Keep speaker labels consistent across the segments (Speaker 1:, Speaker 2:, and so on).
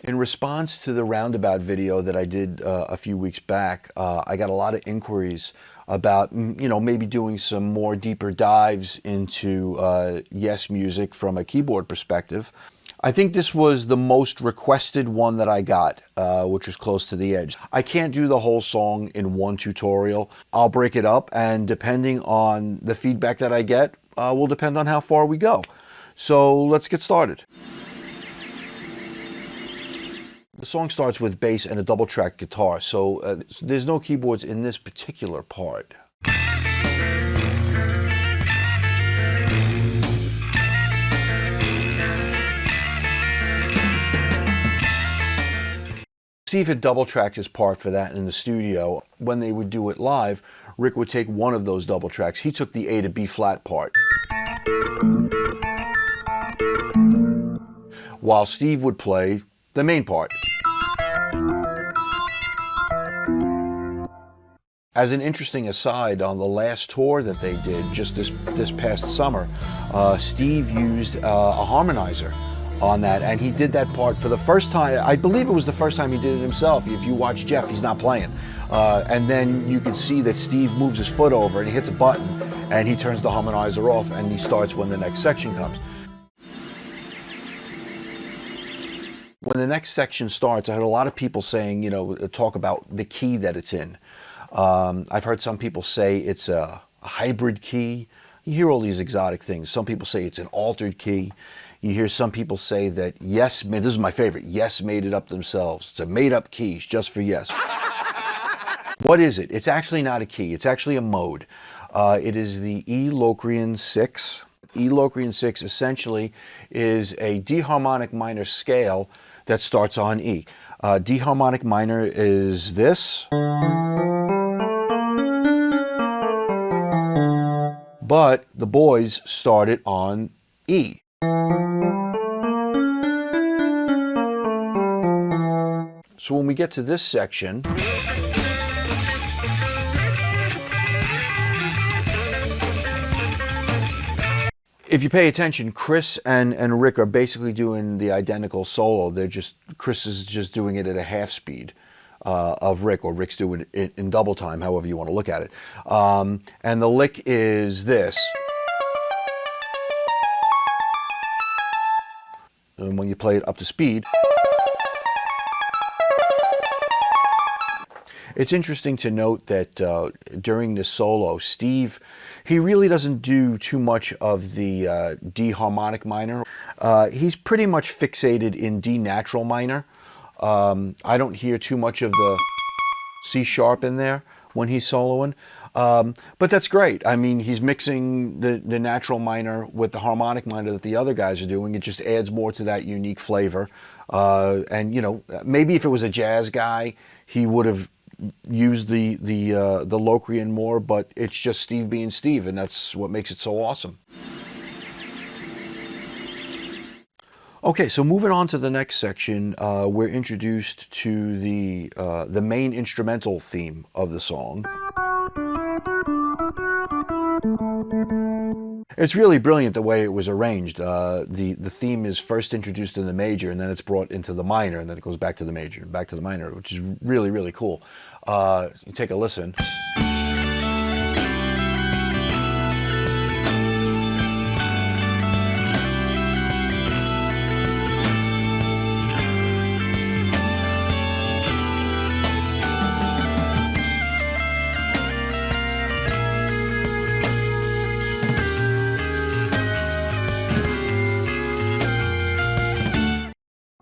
Speaker 1: In response to the roundabout video that I did a few weeks back, I got a lot of inquiries about, maybe doing some more deeper dives into Yes music from a keyboard perspective. I think this was the most requested one that I got, which was Close to the Edge. I can't do the whole song in one tutorial. I'll break it up, and depending on the feedback that I get, will depend on how far we go. So let's get started. The song starts with bass and a double track guitar, so there's no keyboards in this particular part. Steve had double tracked his part for that in the studio. When they would do it live, Rick would take one of those double tracks. He took the A to B flat part, while Steve would play the main part. As an interesting aside, on the last tour that they did just this past summer, Steve used a harmonizer on that, and he did that part for the first time. I believe it was the first time he did it himself. If you watch Jeff, he's not playing. And then you can see that Steve moves his foot over and he hits a button and he turns the harmonizer off and he starts when the next section comes. When the next section starts, I heard a lot of people saying, talk about the key that it's in. I've heard some people say it's a hybrid key. You hear all these exotic things. Some people say it's an altered key. You hear some people say that Yes, this is my favorite, Yes made it up themselves. It's a made-up key just for Yes. What is it? It's actually not a key. It's actually a mode. It is the E Locrian 6. E Locrian 6 essentially is a D harmonic minor scale that starts on E. D harmonic minor is this. But the boys started on E. So when we get to this section, if you pay attention, Chris and Rick are basically doing the identical solo. Chris is just doing it at a half speed of Rick, or Rick's doing it in double time, however you want to look at it. And the lick is this. And when you play it up to speed, it's interesting to note that during this solo, Steve, he really doesn't do too much of the D harmonic minor. He's pretty much fixated in D natural minor. I don't hear too much of the C sharp in there when he's soloing. But that's great. I mean, he's mixing the natural minor with the harmonic minor that the other guys are doing. It just adds more to that unique flavor. And maybe if it was a jazz guy, he would have used the Locrian more, but it's just Steve being Steve, and that's what makes it so awesome. Okay, so moving on to the next section, we're introduced to the main instrumental theme of the song. It's really brilliant the way it was arranged. The theme is first introduced in the major, and then it's brought into the minor, and then it goes back to the major, back to the minor, which is really, really cool. You take a listen.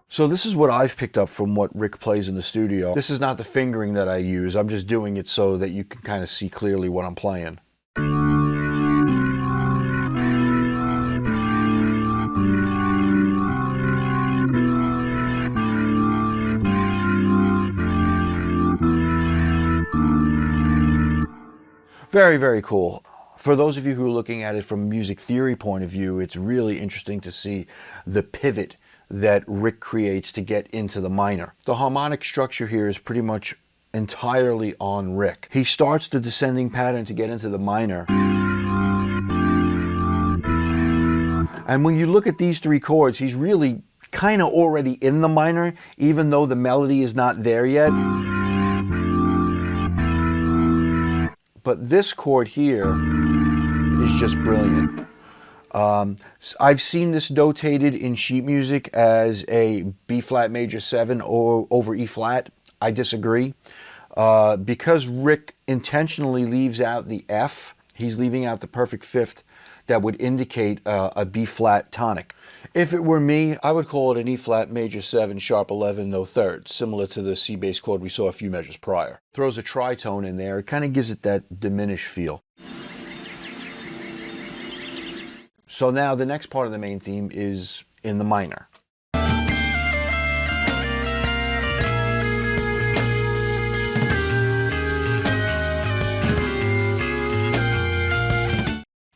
Speaker 1: So this is what I've picked up from what Rick plays in the studio. This is not the fingering that I use. I'm just doing it so that you can kind of see clearly what I'm playing. Very, very cool. For those of you who are looking at it from a music theory point of view, it's really interesting to see the pivot that Rick creates to get into the minor. The harmonic structure here is pretty much entirely on Rick. He starts the descending pattern to get into the minor. And when you look at these three chords, he's really kind of already in the minor, even though the melody is not there yet. But this chord here is just brilliant. I've seen this notated in sheet music as a B flat major 7 or over E flat. I disagree. Because Rick intentionally leaves out the F, he's leaving out the perfect fifth that would indicate a B flat tonic. If it were me, I would call it an E flat major 7 sharp 11 no third, similar to the C bass chord we saw a few measures prior. Throws a tritone in there, it kind of gives it that diminished feel. So now the next part of the main theme is in the minor.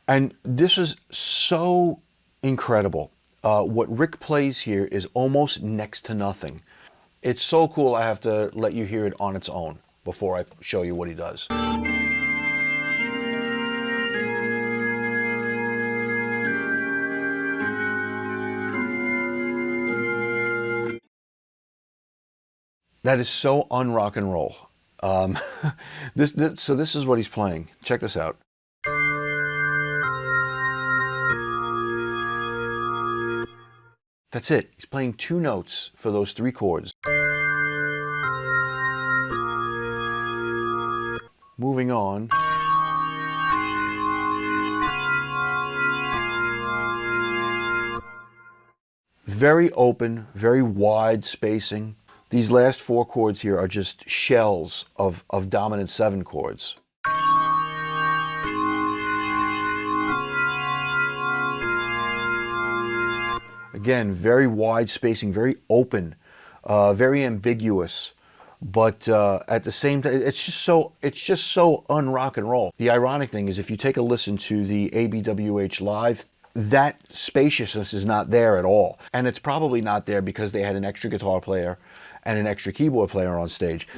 Speaker 1: And this is so incredible. What Rick plays here is almost next to nothing. It's so cool, I have to let you hear it on its own before I show you what he does. That is so un-rock and roll. So this is what he's playing. Check this out. That's it. He's playing 2 notes for those 3 chords. Moving on. Very open, very wide spacing. These last 4 chords here are just shells of dominant 7 chords. Again, very wide spacing, very open, very ambiguous, but at the same time, it's just so un-rock and roll. The ironic thing is, if you take a listen to the ABWH live, that spaciousness is not there at all, and it's probably not there because they had an extra guitar player and an extra keyboard player on stage.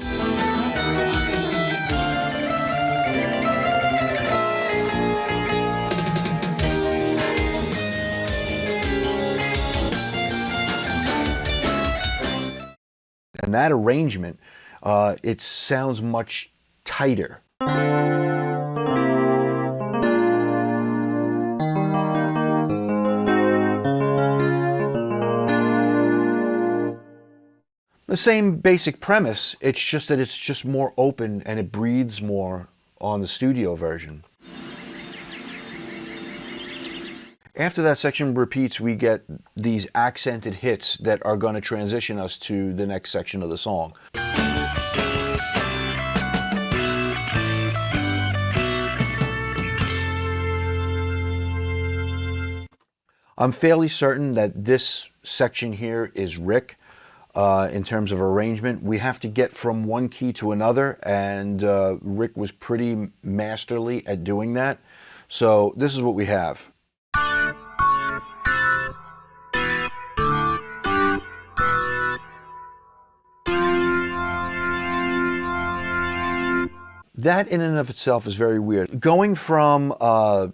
Speaker 1: And that arrangement, it sounds much tighter. The same basic premise, it's just that it's just more open and it breathes more on the studio version. After that section repeats, we get these accented hits that are going to transition us to the next section of the song. I'm fairly certain that this section here is Rick. In terms of arrangement, we have to get from one key to another, and Rick was pretty masterly at doing that. So this is what we have. That in and of itself is very weird. Going from a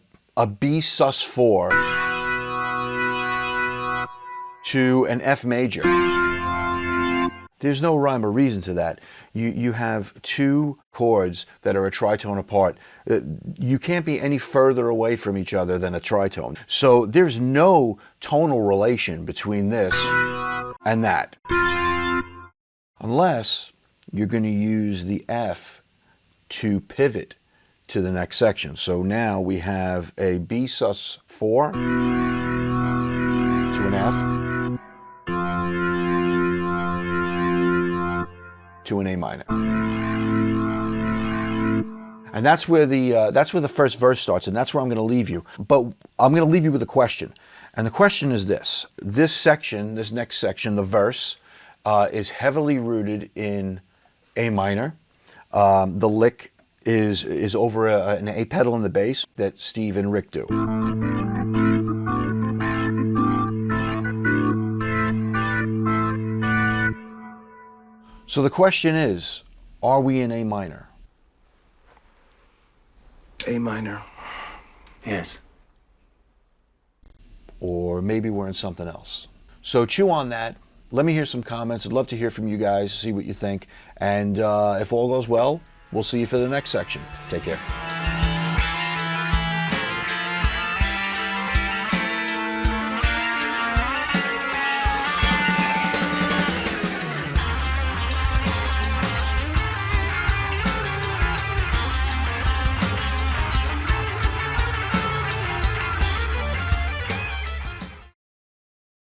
Speaker 1: B sus4 to an F major. There's no rhyme or reason to that. You have 2 chords that are a tritone apart. You can't be any further away from each other than a tritone. So there's no tonal relation between this and that. Unless you're going to use the F to pivot to the next section. So now we have a B sus4 to an F to an A minor. And that's where the first verse starts, and that's where I'm going to leave you. But I'm going to leave you with a question. And the question is this. This section, this next section, the verse, is heavily rooted in A minor. The lick is over an A pedal in the bass that Steve and Rick do. So the question is, are we in A minor?
Speaker 2: A minor. Yes.
Speaker 1: Or maybe we're in something else. So chew on that. Let me hear some comments. I'd love to hear from you guys, see what you think. And if all goes well, we'll see you for the next section. Take care.